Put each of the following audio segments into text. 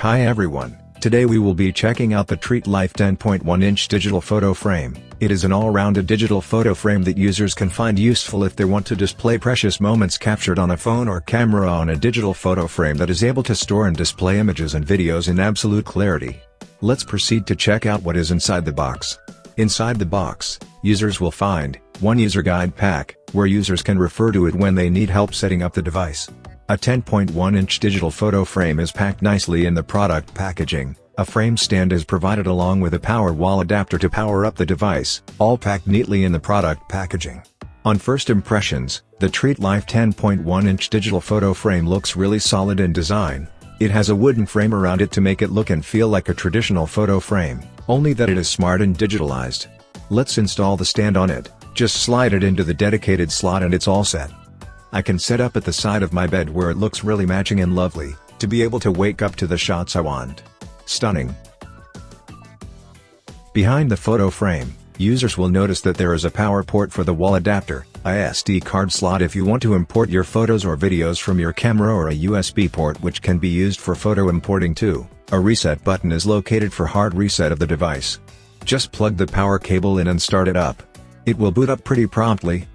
Hi everyone, today we will be checking out the TreatLife 10.1-inch digital photo frame. It is an all-rounded digital photo frame that users can find useful if they want to display precious moments captured on a phone or camera on a digital photo frame that is able to store and display images and videos in absolute clarity. Let's proceed to check out what is inside the box. Inside the box, users will find one user guide pack, where users can refer to it when they need help setting up the device. A 10.1-inch digital photo frame is packed nicely in the product packaging. A frame stand is provided along with a power wall adapter to power up the device, all packed neatly in the product packaging. On first impressions, the TreatLife 10.1-inch digital photo frame looks really solid in design. It has a wooden frame around it to make it look and feel like a traditional photo frame, only that it is smart and digitalized. Let's install the stand on it. Just slide it into the dedicated slot and it's all set. I can set up at the side of my bed where it looks really matching and lovely, to be able to wake up to the shots I want. Stunning. Behind the photo frame, users will notice that there is a power port for the wall adapter, a SD card slot if you want to import your photos or videos from your camera, or a USB port which can be used for photo importing too. A reset button is located for hard reset of the device. Just plug the power cable in and start it up. It will boot up pretty promptly.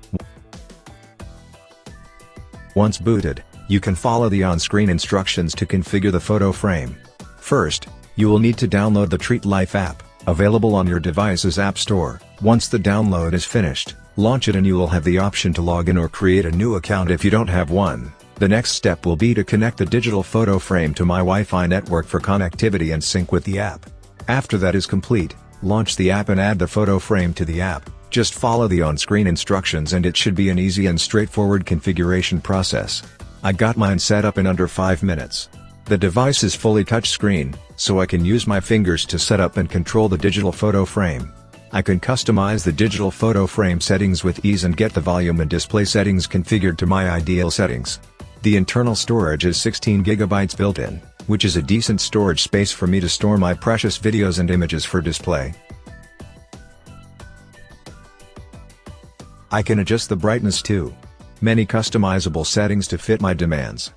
Once booted, you can follow the on-screen instructions to configure the photo frame. First, you will need to download the TreatLife app, available on your device's app store. Once the download is finished, launch it and you will have the option to log in or create a new account if you don't have one. The next step will be to connect the digital photo frame to my Wi-Fi network for connectivity and sync with the app. After that is complete, launch the app and add the photo frame to the app. Just follow the on-screen instructions and it should be an easy and straightforward configuration process. I got mine set up in under 5 minutes. The device is fully touchscreen, so I can use my fingers to set up and control the digital photo frame. I can customize the digital photo frame settings with ease and get the volume and display settings configured to my ideal settings. The internal storage is 16 GB built-in, which is a decent storage space for me to store my precious videos and images for display. I can adjust the brightness too. Many customizable settings to fit my demands.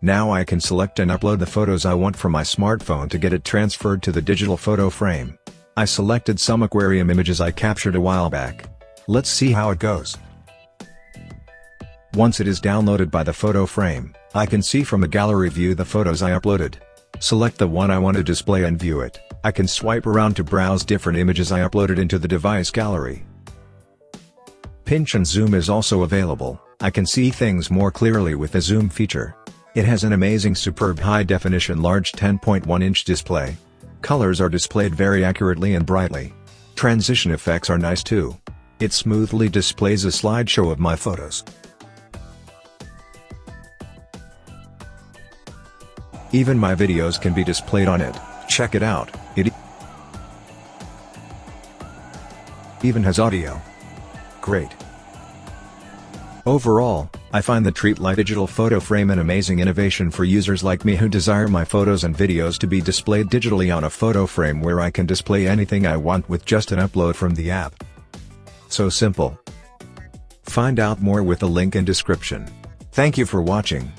Now I can select and upload the photos I want from my smartphone to get it transferred to the digital photo frame. I selected some aquarium images I captured a while back. Let's see how it goes. Once it is downloaded by the photo frame, I can see from the gallery view the photos I uploaded. Select the one I want to display and view it. I can swipe around to browse different images I uploaded into the device gallery. Pinch and zoom is also available. I can see things more clearly with the zoom feature. It has an amazing superb high-definition large 10.1-inch display. Colors are displayed very accurately and brightly. Transition effects are nice too. It smoothly displays a slideshow of my photos. Even my videos can be displayed on it. Check it out, it even has audio. Great. Overall, I find the TreatLife digital photo frame an amazing innovation for users like me who desire my photos and videos to be displayed digitally on a photo frame where I can display anything I want with just an upload from the app. So simple. Find out more with the link in description. Thank you for watching.